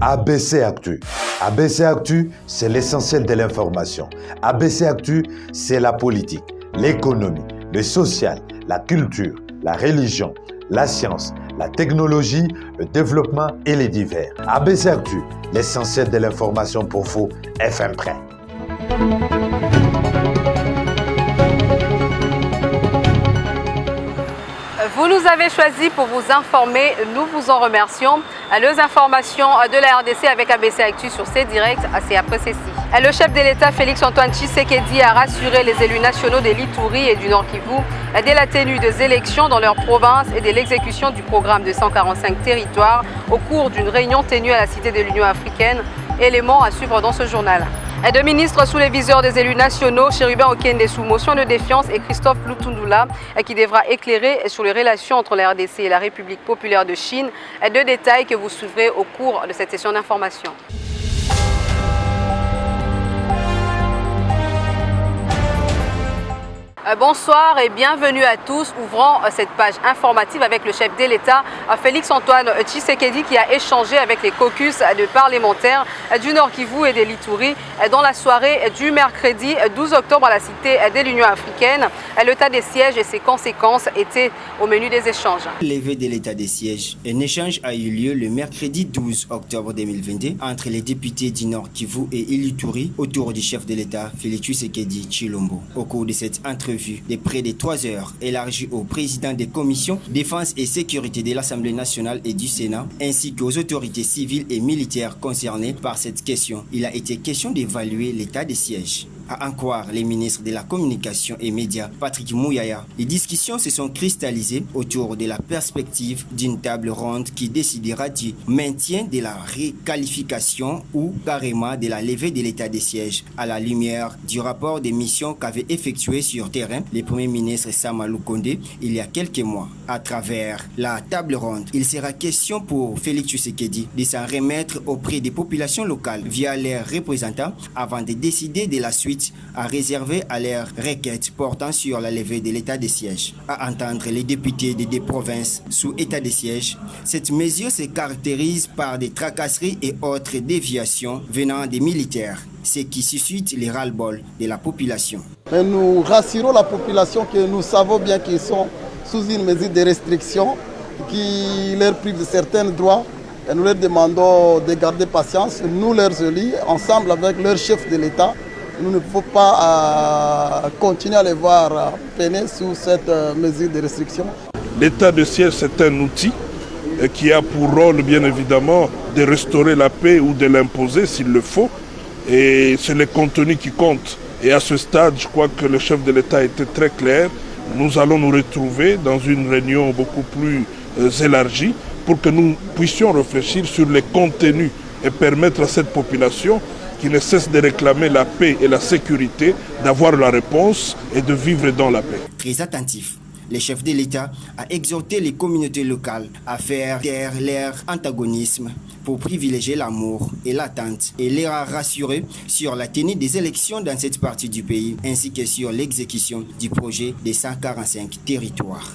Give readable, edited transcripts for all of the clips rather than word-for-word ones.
ABC Actu. ABC Actu, c'est l'essentiel de l'information. ABC Actu, c'est la politique, l'économie, le social, la culture, la religion, la science, la technologie, le développement et les divers. ABC Actu, l'essentiel de l'information pour vous, FM Prêt. Vous nous avez choisi pour vous informer, nous vous en remercions. Les informations de la RDC avec ABC Actu sur C-Direct, c'est après ceci. Le chef de l'État Félix-Antoine Tshisekedi a rassuré les élus nationaux de l'Ituri et du Nord Kivu dès la tenue des élections dans leur province et de l'exécution du programme de 145 territoires au cours d'une réunion tenue à la Cité de l'Union africaine. Éléments à suivre dans ce journal. Deux ministres sous les viseurs des élus nationaux, Chérubin Okende sous motion de défiance et Christophe Lutundula qui devra éclairer sur les relations entre la RDC et la République populaire de Chine. Deux détails que vous suivrez au cours de cette session d'information. Bonsoir et bienvenue à tous. Ouvrons cette page informative avec le chef de l'État, Félix-Antoine Tshisekedi, qui a échangé avec les caucus de parlementaires du Nord Kivu et de l'Ituri dans la soirée du mercredi 12 octobre à la Cité de l'Union africaine. L'état des sièges et ses conséquences étaient au menu des échanges. Levé de l'état des sièges, un échange a eu lieu le mercredi 12 octobre 2022 entre les députés du Nord Kivu et l'Ituri autour du chef de l'État, Félix Tshisekedi Tshilombo. Au cours de cette entrevue de près de 3 heures, élargie au président des commissions défense et sécurité de l'Assemblée nationale et du Sénat, ainsi qu'aux autorités civiles et militaires concernées par cette question, il a été question d'évaluer l'état des sièges. À en croire les ministres de la Communication et Médias, Patrick Mouyaya, les discussions se sont cristallisées autour de la perspective d'une table ronde qui décidera du maintien de la requalification ou carrément de la levée de l'état des sièges à la lumière du rapport des missions qu'avait effectué sur terrain le Premier ministre Sama Lukonde il y a quelques mois. À travers la table ronde, il sera question pour Félix Tshisekedi de s'en remettre auprès des populations locales via leurs représentants avant de décider de la suite à réserver à leurs requêtes portant sur la levée de l'état de siège. À entendre les députés des deux provinces sous état de siège, cette mesure se caractérise par des tracasseries et autres déviations venant des militaires, ce qui suscite les ras-le-bol de la population. Mais nous rassurons la population que nous savons bien qu'ils sont sous une mesure de restriction qui leur prive de certains droits. Et nous leur demandons de garder patience. Nous, leurs élus, ensemble avec leur chef de l'État, nous ne pouvons pas continuer à les voir peiner sous cette mesure de restriction. L'état de siège, c'est un outil qui a pour rôle, bien évidemment, de restaurer la paix ou de l'imposer s'il le faut. Et c'est le contenu qui compte. Et à ce stade, je crois que le chef de l'État était très clair. Nous allons nous retrouver dans une réunion beaucoup plus élargie pour que nous puissions réfléchir sur les contenus et permettre à cette population qui ne cesse de réclamer la paix et la sécurité, d'avoir la réponse et de vivre dans la paix. Très attentif, le chef de l'État a exhorté les communautés locales à faire taire leur antagonisme pour privilégier l'amour et l'attente et les a rassurés sur la tenue des élections dans cette partie du pays ainsi que sur l'exécution du projet des 145 territoires.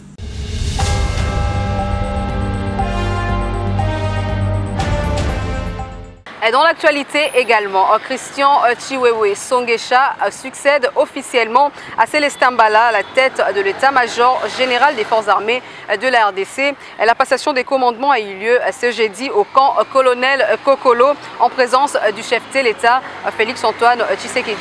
Et dans l'actualité également, Christian Chiwewe Songesha succède officiellement à Célestin Mbala à la tête de l'état-major général des forces armées de la RDC. La passation des commandements a eu lieu ce jeudi au camp colonel Kokolo en présence du chef de l'État Félix-Antoine Tshisekedi.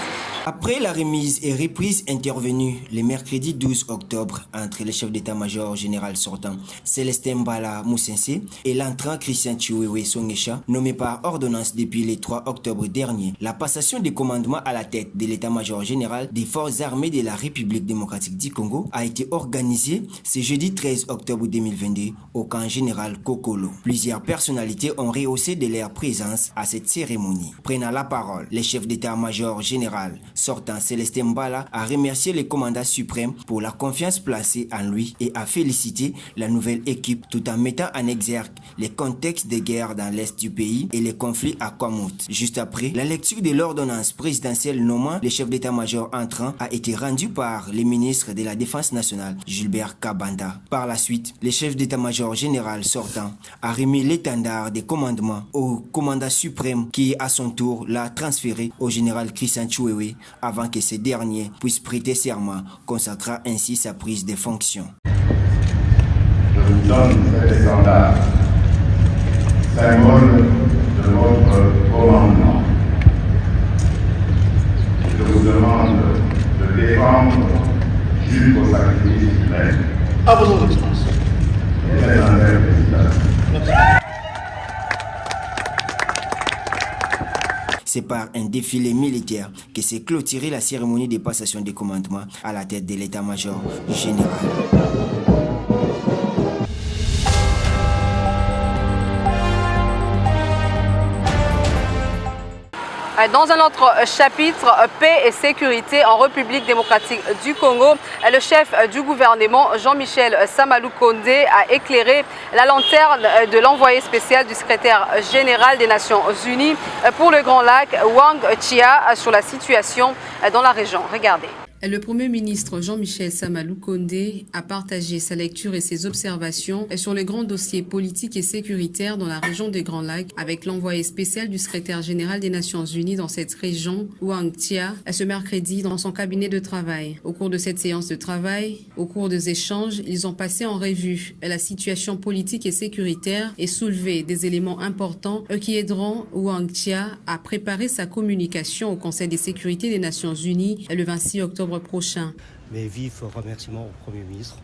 Après la remise et reprise intervenue le mercredi 12 octobre entre le chef d'état-major général sortant Célestin Mbala Moussense et l'entrant Christian Chiwewe Songesha, nommé par ordonnance depuis le 3 octobre dernier, la passation des commandements à la tête de l'état-major général des forces armées de la République démocratique du Congo a été organisée ce jeudi 13 octobre 2022 au camp général Kokolo. Plusieurs personnalités ont rehaussé de leur présence à cette cérémonie. Prenant la parole, le chef d'état-major général sortant Célestin Mbala a remercié le commandant suprême pour la confiance placée en lui et a félicité la nouvelle équipe tout en mettant en exergue les contextes de guerre dans l'est du pays et les conflits à Kwamout. Juste après, la lecture de l'ordonnance présidentielle nommant le chef d'état-major entrant a été rendue par le ministre de la Défense nationale, Gilbert Kabanda. Par la suite, le chef d'état-major général sortant a remis l'étendard des commandements au commandant suprême qui, à son tour, l'a transféré au général Christian Chouewe avant que ce dernier puisse prêter serment, consacrant ainsi sa prise de fonction. Je vous donne cet étendard, symbole de votre commandement. Je vous demande de défendre jusqu'au sacrifice suprême. À vos excellences. C'est par un défilé militaire que s'est clôturée la cérémonie de passation des commandements à la tête de l'état-major général. Dans un autre chapitre, paix et sécurité en République démocratique du Congo, le chef du gouvernement, Jean-Michel Samalou Kondé, a éclairé la lanterne de l'envoyé spécial du secrétaire général des Nations Unies pour le Grand Lac, Wang Chia, sur la situation dans la région. Regardez. Le Premier ministre Jean-Michel Samalou Kondé a partagé sa lecture et ses observations sur les grands dossiers politiques et sécuritaires dans la région des Grands Lacs avec l'envoyé spécial du secrétaire général des Nations Unies dans cette région, Wang Chia, ce mercredi dans son cabinet de travail. Au cours de cette séance de travail, au cours des échanges, ils ont passé en revue la situation politique et sécuritaire et soulevé des éléments importants qui aideront Wang Chia à préparer sa communication au Conseil de sécurité des Nations Unies le 26 octobre prochain. Mes vifs remerciements au Premier ministre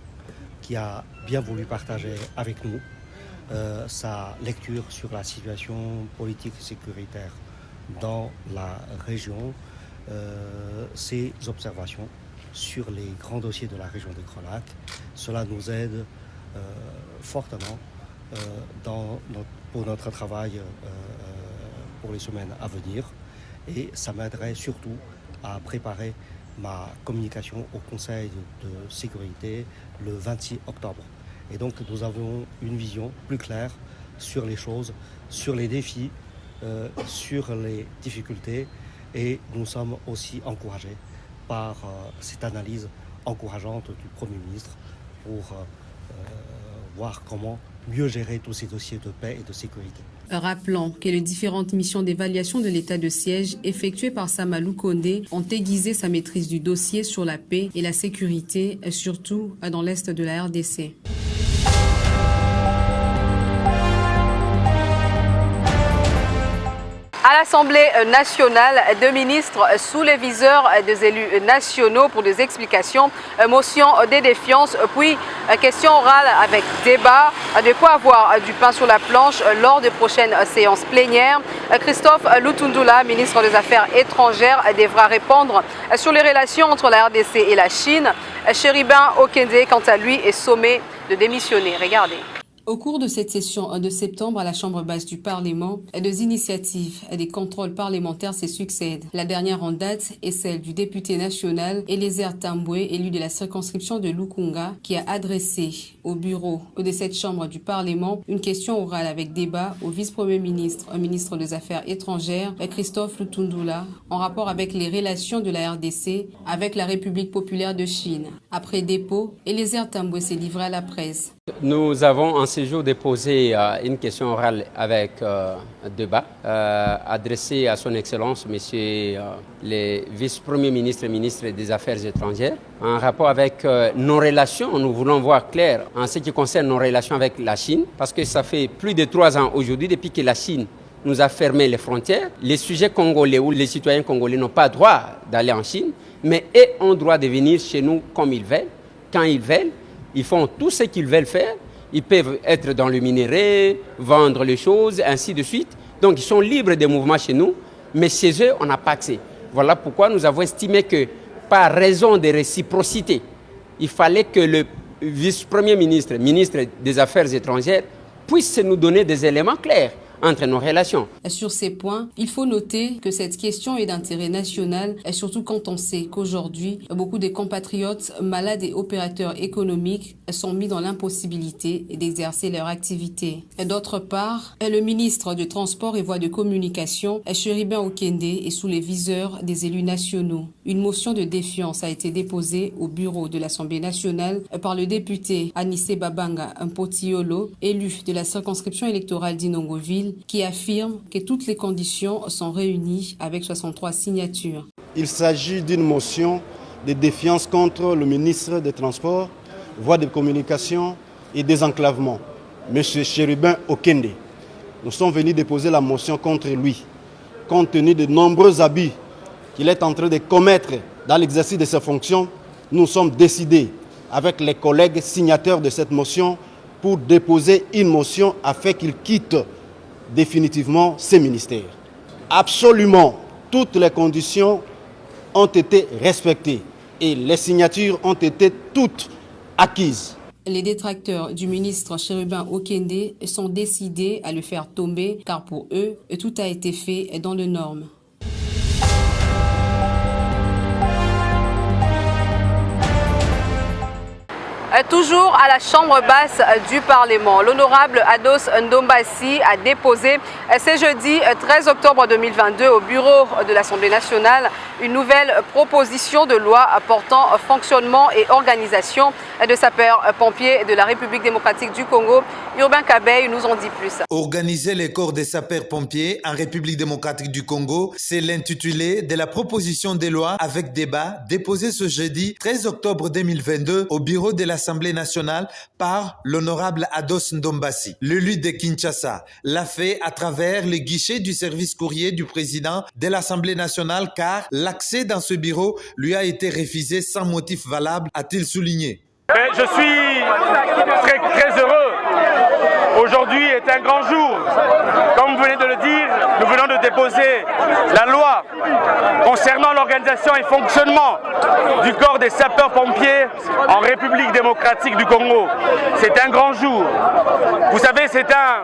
qui a bien voulu partager avec nous sa lecture sur la situation politique et sécuritaire dans la région, ses observations sur les grands dossiers de la région des Grands Lacs. Cela nous aide fortement pour notre travail pour les semaines à venir et ça m'aiderait surtout à préparer ma communication au Conseil de sécurité le 26 octobre. Et donc nous avons une vision plus claire sur les choses, sur les défis, sur les difficultés et nous sommes aussi encouragés par cette analyse encourageante du Premier ministre pour voir comment mieux gérer tous ces dossiers de paix et de sécurité. Rappelons que les différentes missions d'évaluation de l'état de siège effectuées par Samalou Kondé ont aiguisé sa maîtrise du dossier sur la paix et la sécurité, surtout dans l'est de la RDC. À l'Assemblée nationale, deux ministres sous les viseurs des élus nationaux pour des explications, motion de défiance, puis question orale avec débat. De quoi avoir du pain sur la planche lors des prochaines séances plénières. Christophe Lutundula, ministre des Affaires étrangères, devra répondre sur les relations entre la RDC et la Chine. Chéribin Okende, quant à lui, est sommé de démissionner. Regardez. Au cours de cette session de septembre à la Chambre basse du Parlement, des initiatives et des contrôles parlementaires se succèdent. La dernière en date est celle du député national Eliezer Tamboué, élu de la circonscription de Lukunga, qui a adressé au bureau de cette Chambre du Parlement une question orale avec débat au vice-premier ministre, au ministre des Affaires étrangères, Christophe Lutundula, en rapport avec les relations de la RDC avec la République populaire de Chine. Après dépôt, Eliezer Tamboué s'est livré à la presse. Nous avons en ce jour déposé une question orale avec débat adressée à son Excellence, Monsieur le vice-premier ministre et ministre des Affaires étrangères. En rapport avec nos relations, nous voulons voir clair en ce qui concerne nos relations avec la Chine, parce que ça fait plus de 3 ans aujourd'hui depuis que la Chine nous a fermé les frontières. Les sujets congolais ou les citoyens congolais n'ont pas droit d'aller en Chine, mais eux ont droit de venir chez nous comme ils veulent, quand ils veulent. Ils font tout ce qu'ils veulent faire. Ils peuvent être dans le minerai, vendre les choses, ainsi de suite. Donc, ils sont libres des mouvements chez nous, mais chez eux, on n'a pas accès. Voilà pourquoi nous avons estimé que, par raison de réciprocité, il fallait que le vice-premier ministre, ministre des Affaires étrangères, puisse nous donner des éléments clairs entre nos relations. Sur ces points, il faut noter que cette question est d'intérêt national, et surtout quand on sait qu'aujourd'hui, beaucoup de compatriotes malades et opérateurs économiques sont mis dans l'impossibilité d'exercer leur activité. D'autre part, le ministre du Transport et Voies de Communication, Chérubin Okende, est sous les viseurs des élus nationaux. Une motion de défiance a été déposée au bureau de l'Assemblée nationale par le député Anissé Babanga Mpotiolo, élu de la circonscription électorale d'Inongoville, qui affirme que toutes les conditions sont réunies avec 63 signatures. Il s'agit d'une motion de défiance contre le ministre des Transports, Voies de Communication et Désenclavement, M. Chérubin Okende. Nous sommes venus déposer la motion contre lui, compte tenu de nombreux abus qu'il est en train de commettre dans l'exercice de ses fonctions. Nous sommes décidés, avec les collègues signataires de cette motion, pour déposer une motion afin qu'il quitte définitivement ses ministères. Absolument, toutes les conditions ont été respectées et les signatures ont été toutes acquises. Les détracteurs du ministre Chérubin Okende sont décidés à le faire tomber car pour eux, tout a été fait dans les normes. Toujours à la chambre basse du Parlement, l'honorable Ados Ndombassi a déposé ce jeudi 13 octobre 2022 au bureau de l'Assemblée nationale une nouvelle proposition de loi portant fonctionnement et organisation de sapeurs-pompiers de la République démocratique du Congo. Urbain Kabeï nous en dit plus. Organiser les corps des sapeurs-pompiers en République démocratique du Congo, c'est l'intitulé de la proposition de loi avec débat déposée ce jeudi 13 octobre 2022 au bureau de l'Assemblée nationale par l'honorable Ados Ndombassi. L'élu de Kinshasa l'a fait à travers les guichets du service courrier du président de l'Assemblée nationale car l'accès dans ce bureau lui a été refusé sans motif valable, a-t-il souligné. Je suis très heureux. Aujourd'hui est un grand jour. Comme vous venez de le dire, nous venons de déposer la loi concernant l'organisation et fonctionnement du corps des sapeurs-pompiers en République démocratique du Congo. C'est un grand jour. Vous savez, c'est un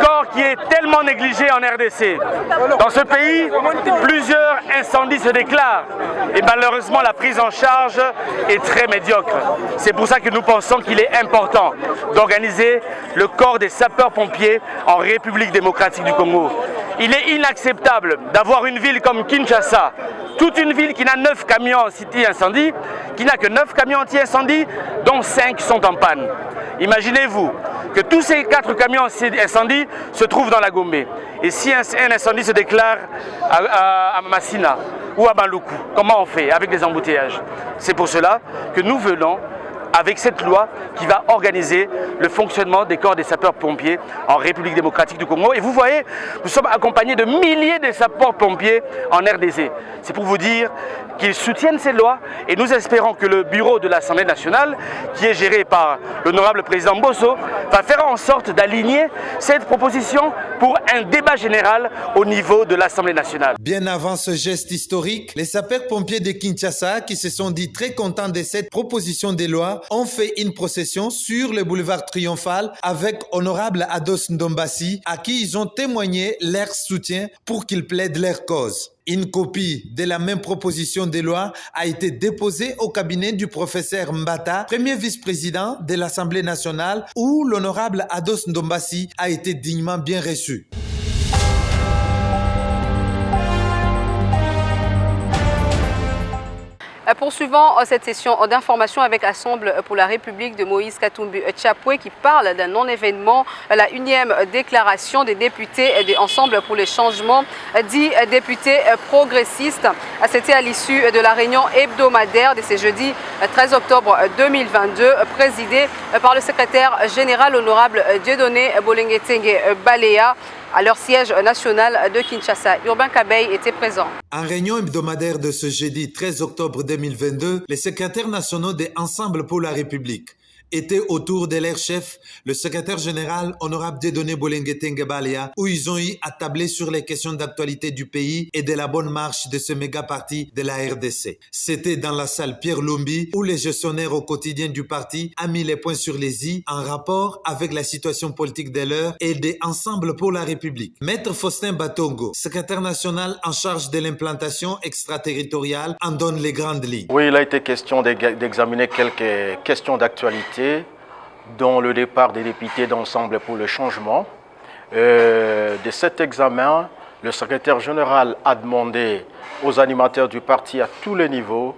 corps qui est tellement négligé en RDC. Dans ce pays, plusieurs incendies se déclarent et malheureusement la prise en charge est très médiocre. C'est pour ça que nous pensons qu'il est important d'organiser le corps des sapeurs-pompiers en République démocratique du Congo. Il est inacceptable d'avoir une ville comme Kinshasa, toute une ville qui n'a 9 camions anti-incendie, qui n'a que 9 camions anti-incendie, dont 5 sont en panne. Imaginez-vous que tous ces 4 camions anti-incendie se trouvent dans la Gombe. Et si un incendie se déclare à Massina ou à Maluku, comment on fait avec des embouteillages? C'est pour cela que nous venons avec cette loi qui va organiser le fonctionnement des corps des sapeurs-pompiers en République démocratique du Congo. Et vous voyez, nous sommes accompagnés de milliers de sapeurs-pompiers en RDC. C'est pour vous dire qu'ils soutiennent ces lois et nous espérons que le bureau de l'Assemblée nationale, qui est géré par l'honorable président Bosso, va faire en sorte d'aligner cette proposition pour un débat général au niveau de l'Assemblée nationale. Bien avant ce geste historique, les sapeurs-pompiers de Kinshasa, qui se sont dit très contents de cette proposition de loi, ont fait une procession sur le boulevard Triomphal avec honorable Ados Ndombassi, à qui ils ont témoigné leur soutien pour qu'ils plaident leur cause. Une copie de la même proposition de loi a été déposée au cabinet du professeur Mbata, premier vice-président de l'Assemblée nationale, où l'honorable Ados Ndombassi a été dignement bien reçu. Poursuivons cette session d'information avec Assemble pour la République de Moïse Katumbi Tchapoué qui parle d'un non-événement, la 1e déclaration des députés de Ensemble pour les changements, dit députés progressistes. C'était à l'issue de la réunion hebdomadaire de ce jeudi 13 octobre 2022, présidée par le secrétaire général honorable Dieudonné Bolengetenge Baléa, à leur siège national de Kinshasa. Urbain Kabeï était présent. En réunion hebdomadaire de ce jeudi 13 octobre 2022, les secrétaires nationaux de Ensemble pour la République étaient autour de leur chef, le secrétaire général honorable Dieudonné Bolenge Tengebalia, où ils ont eu à tabler sur les questions d'actualité du pays et de la bonne marche de ce méga parti de la RDC. C'était dans la salle Pierre Lumbi où les gestionnaires au quotidien du parti a mis les points sur les i en rapport avec la situation politique de l'heure et des Ensemble pour la République. Maître Faustin Batongo, secrétaire national en charge de l'implantation extraterritoriale, en donne les grandes lignes. Oui, il a été question d'examiner quelques questions d'actualité, dont le départ des députés d'Ensemble pour le changement. De cet examen, le secrétaire général a demandé aux animateurs du parti à tous les niveaux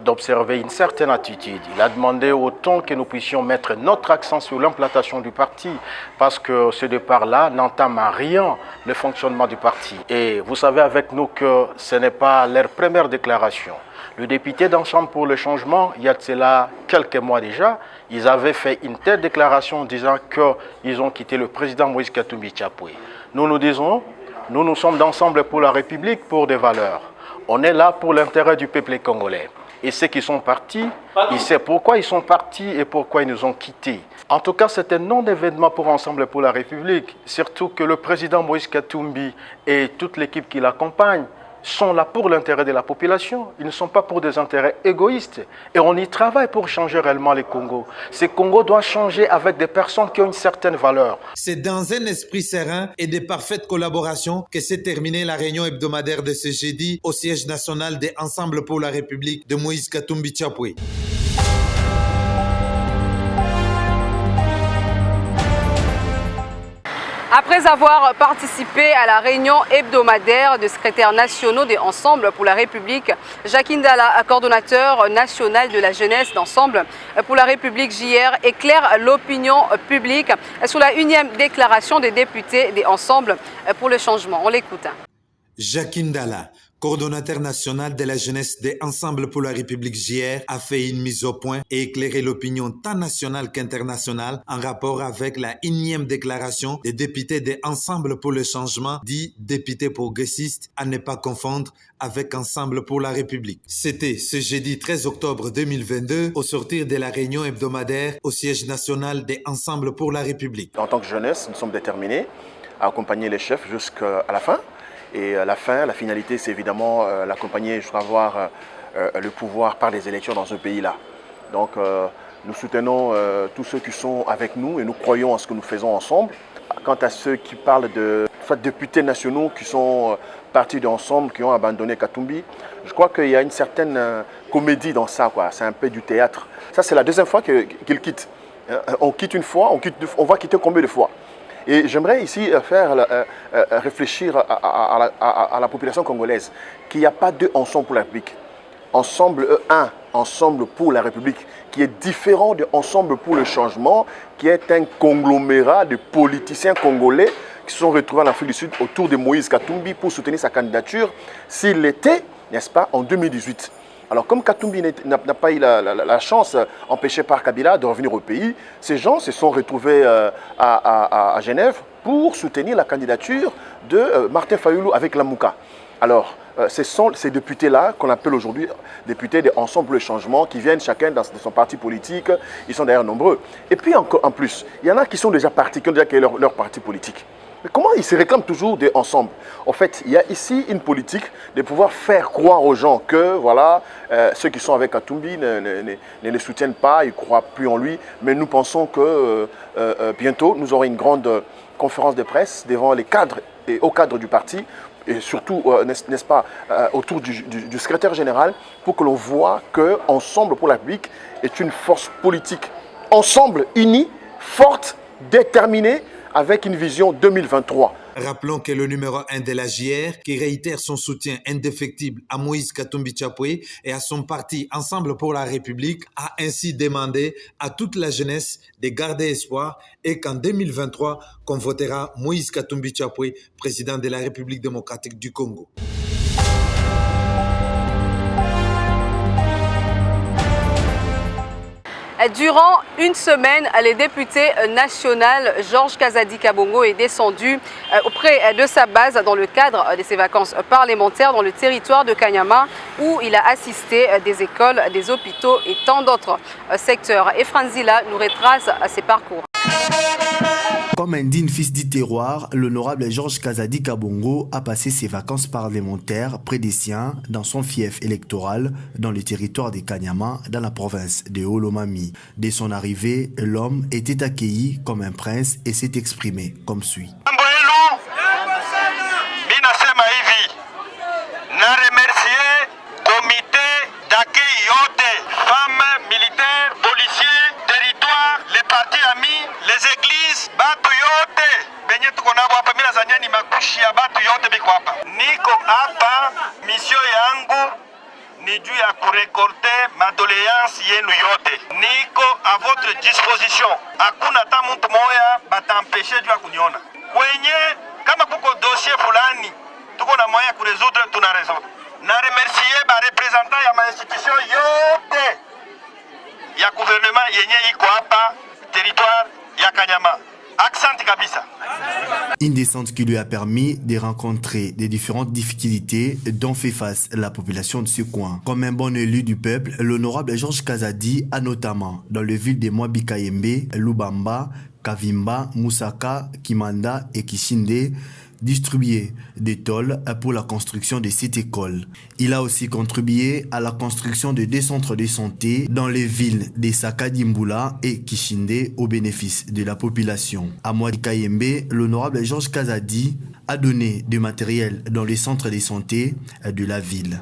d'observer une certaine attitude. Il a demandé autant que nous puissions mettre notre accent sur l'implantation du parti, parce que ce départ-là n'entame à rien le fonctionnement du parti. Et vous savez avec nous que ce n'est pas leur première déclaration. Le député d'Ensemble pour le changement, il y a de cela quelques mois déjà, ils avaient fait une telle déclaration disant qu'ils ont quitté le président Moïse Katumbi Tchapoué. Nous disons, nous sommes d'Ensemble pour la République pour des valeurs. On est là pour l'intérêt du peuple congolais. Et ceux qui sont partis, ils savent pourquoi ils sont partis et pourquoi ils nous ont quittés. En tout cas, c'est un non-événement pour Ensemble pour la République. Surtout que le président Moïse Katumbi et toute l'équipe qui l'accompagne sont là pour l'intérêt de la population. Ils ne sont pas pour des intérêts égoïstes. Et on y travaille pour changer réellement les Congos. Ce Congo doit changer avec des personnes qui ont une certaine valeur. C'est dans un esprit serein et de parfaite collaboration que s'est terminée la réunion hebdomadaire de ce jeudi au siège national des Ensemble pour la République de Moïse Katumbi Tchapoué. Après avoir participé à la réunion hebdomadaire des secrétaires nationaux des Ensemble pour la République, Jacques Ndala, coordonnateur national de la jeunesse d'Ensemble pour la République JR, éclaire l'opinion publique sur la 1e déclaration des députés des Ensemble pour le changement. On l'écoute. Jacques Ndala, coordonnateur national de la jeunesse des Ensemble pour la République JR, a fait une mise au point et éclairé l'opinion tant nationale qu'internationale en rapport avec la 1e déclaration des députés des Ensemble pour le changement, dit députés progressistes, à ne pas confondre avec Ensemble pour la République. C'était ce jeudi 13 octobre 2022 au sortir de la réunion hebdomadaire au siège national des Ensemble pour la République. En tant que jeunesse, nous sommes déterminés à accompagner les chefs jusqu'à la fin. Et la finalité, c'est évidemment l'accompagner jusqu'à avoir le pouvoir par les élections dans ce pays-là. Donc nous soutenons tous ceux qui sont avec nous et nous croyons en ce que nous faisons ensemble. Quant à ceux qui parlent de députés nationaux qui sont partis d'Ensemble, qui ont abandonné Katumbi, je crois qu'il y a une certaine comédie dans ça, quoi. C'est un peu du théâtre. Ça, c'est la deuxième fois qu'ils quittent. On quitte une fois, on va quitter combien de fois? Et j'aimerais ici faire réfléchir à la population congolaise qu'il n'y a pas deux Ensemble pour la République. Ensemble Ensemble pour la République, qui est différent de Ensemble pour le changement, qui est un conglomérat de politiciens congolais qui se sont retrouvés en Afrique du Sud autour de Moïse Katumbi pour soutenir sa candidature s'il l'était, n'est-ce pas, en 2018. Alors comme Katumbi n'a pas eu la chance, empêchée par Kabila, de revenir au pays, ces gens se sont retrouvés à Genève pour soutenir la candidature de Martin Fayulu avec la Mouka. Alors, ce sont ces députés-là qu'on appelle aujourd'hui députés de Ensemble pour le changement, qui viennent chacun de son parti politique. Ils sont d'ailleurs nombreux. Et puis encore en plus, il y en a qui sont déjà partis, qui ont déjà créé leur parti politique. Mais comment ils se réclament toujours d'ensemble? En fait, il y a ici une politique de pouvoir faire croire aux gens que voilà, ceux qui sont avec Katumbi ne le soutiennent pas, ils ne croient plus en lui. Mais nous pensons que bientôt, nous aurons une grande conférence de presse devant les cadres et hauts cadres du parti, et surtout, n'est-ce pas, autour du secrétaire général, pour que l'on voit qu'Ensemble pour la République est une force politique. Ensemble, unie, forte, déterminée, avec une vision 2023. Rappelons que le numéro 1 de la JR, qui réitère son soutien indéfectible à Moïse Katumbi Tchapoué et à son parti Ensemble pour la République, a ainsi demandé à toute la jeunesse de garder espoir et qu'en 2023, qu'on votera Moïse Katumbi Tchapoué, président de la République démocratique du Congo. Durant une semaine, le député national Georges Kazadi Kabongo est descendu auprès de sa base dans le cadre de ses vacances parlementaires dans le territoire de Kanyama où il a assisté des écoles, des hôpitaux et tant d'autres secteurs. Et Franzila nous retrace ses parcours. Comme un digne fils du terroir, l'honorable Georges Kazadi Kabongo a passé ses vacances parlementaires près des siens dans son fief électoral dans le territoire de Kanyama dans la province de Olomami. Dès son arrivée, l'homme était accueilli comme un prince et s'est exprimé comme suit. Les partis amis, les églises, batu yote benye tuko nabo hapa, mimi nazania ni makushi ya batu yote biko hapa. Niko hapa, mission yangu ni juu ya kurekorte madoléance yenu yote. Niko à votre disposition. Hakuna hata mtu moya batampeshe juu ya kuniona. Kwenye kama kuko dossier fulani tuko na moya kuresoudre, tuna résoudre. Na remercier ba representant ya ma institution yote ya gouvernement yenye iko hapa territoire ya Kanyama. Accent kabisa. Une descente qui lui a permis de rencontrer des différentes difficultés dont fait face la population de ce coin. Comme un bon élu du peuple, l'honorable Georges Kazadi a notamment dans les villes de Mwabikayembe, Lubamba, Kavimba, Musaka, Kimanda et Kishinde distribué des tôles pour la construction de cette école. Il a aussi contribué à la construction de 2 centres de santé dans les villes de Sakadimbula et Kishinde au bénéfice de la population. À Mwabikayembe, l'honorable Georges Kazadi a donné du matériel dans les centres de santé de la ville,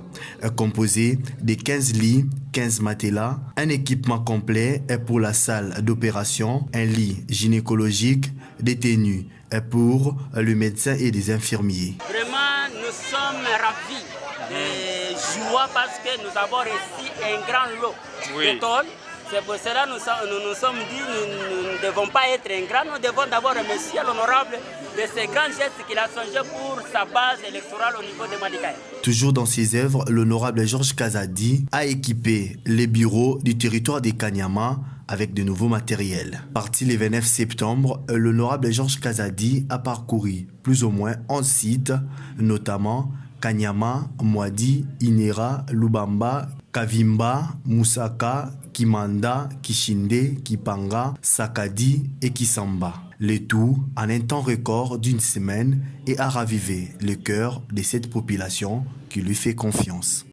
composé de 15 lits, 15 matelas, un équipement complet pour la salle d'opération, un lit gynécologique, des tenues pour le médecin et les infirmiers. Vraiment, nous sommes ravis et joie parce que nous avons reçu un grand lot de tôles. C'est pour cela que nous nous sommes dit nous ne devons pas être ingrats, nous devons d'abord remercier l'honorable de ces grands gestes qu'il a songé pour sa base électorale au niveau de Malikaï. Toujours dans ses œuvres, l'honorable Georges Kazadi a équipé les bureaux du territoire des Kanyama avec de nouveaux matériels. Parti le 29 septembre, l'honorable Georges Kazadi a parcouru plus ou moins 11 sites, notamment Kanyama, Mwadi, Inera, Lubamba, Kavimba, Musaka, Kimanda, Kishinde, Kipanga, Sakadi et Kisamba. Le tout en un temps record d'une semaine et a ravivé le cœur de cette population qui lui fait confiance.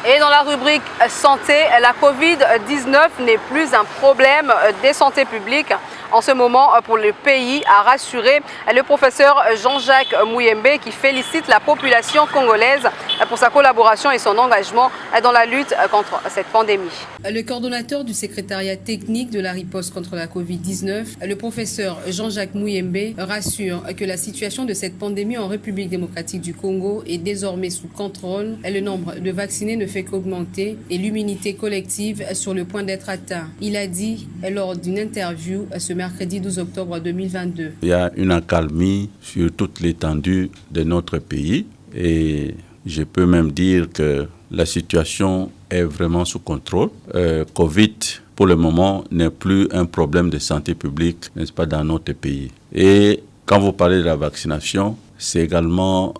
Et dans la rubrique santé, la Covid-19 n'est plus un problème de santé publique. En ce moment, pour le pays, a rassuré le professeur Jean-Jacques Mouyembe qui félicite la population congolaise pour sa collaboration et son engagement dans la lutte contre cette pandémie. Le coordonnateur du secrétariat technique de la riposte contre la Covid-19, le professeur Jean-Jacques Mouyembe, rassure que la situation de cette pandémie en République démocratique du Congo est désormais sous contrôle. Le nombre de vaccinés ne fait qu'augmenter et l'immunité collective est sur le point d'être atteint. Il a dit lors d'une interview ce mercredi 12 octobre 2022. Il y a une accalmie sur toute l'étendue de notre pays et je peux même dire que la situation est vraiment sous contrôle. Covid, pour le moment, n'est plus un problème de santé publique, n'est-ce pas, dans notre pays. Et quand vous parlez de la vaccination, c'est également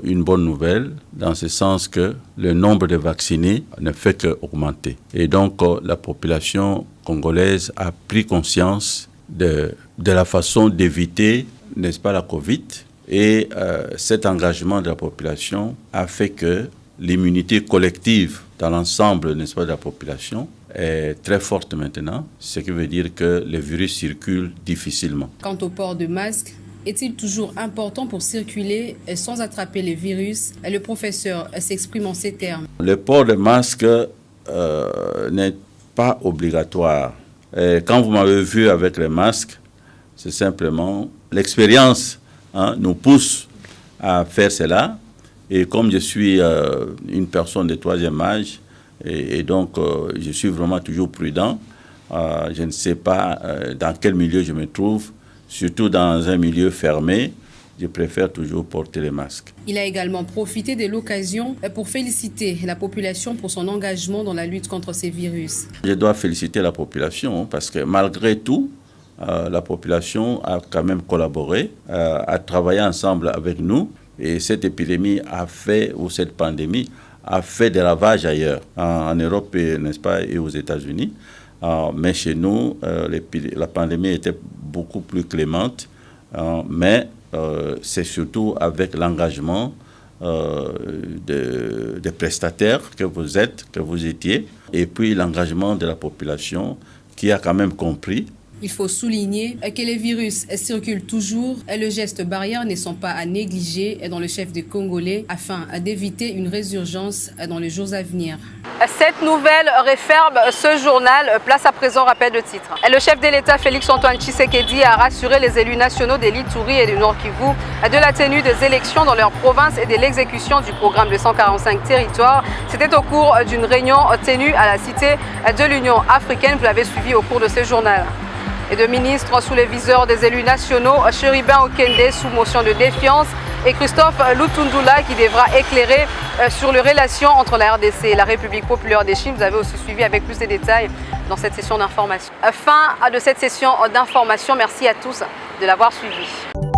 une bonne nouvelle, dans ce sens que le nombre de vaccinés ne fait qu'augmenter. Et donc, la population congolaise a pris conscience de la façon d'éviter, n'est-ce pas, la Covid. Et cet engagement de la population a fait que l'immunité collective dans l'ensemble, n'est-ce pas, de la population est très forte maintenant, ce qui veut dire que le virus circule difficilement. Quant au port de masque, est-il toujours important pour circuler sans attraper les virus? Le professeur s'exprime en ces termes. Le port de masque n'est pas obligatoire. Et quand vous m'avez vu avec les masques, c'est simplement l'expérience nous pousse à faire cela. Et comme je suis une personne de 3e âge, et donc je suis vraiment toujours prudent, je ne sais pas dans quel milieu je me trouve, surtout dans un milieu fermé je préfère toujours porter le masque. Il a également profité de l'occasion pour féliciter la population pour son engagement dans la lutte contre ces virus. Je dois féliciter la population parce que malgré tout, la population a quand même collaboré, a travaillé ensemble avec nous et cette épidémie a fait, ou cette pandémie a fait des ravages ailleurs, en Europe, n'est-ce pas, et aux États-Unis. Mais chez nous, la pandémie était beaucoup plus clémente, mais c'est surtout avec l'engagement des prestataires que vous êtes, que vous étiez, et puis l'engagement de la population qui a quand même compris. Il faut souligner que les virus circulent toujours et le geste barrière ne sont pas à négliger dans le chef des Congolais afin d'éviter une résurgence dans les jours à venir. Cette nouvelle referme ce journal. Place à présent, rappel de titre. Le chef de l'État Félix Antoine Tshisekedi a rassuré les élus nationaux de l'Ituri et du Nord Kivu de la tenue des élections dans leur province et de l'exécution du programme de 145 territoires. C'était au cours d'une réunion tenue à la Cité de l'Union africaine. Vous l'avez suivi au cours de ce journal. Et de ministres sous les viseurs des élus nationaux, Chérubin Okende sous motion de défiance et Christophe Lutundula qui devra éclairer sur les relations entre la RDC et la République populaire de Chine. Vous avez aussi suivi avec plus de détails dans cette session d'information. Fin de cette session d'information. Merci à tous de l'avoir suivi.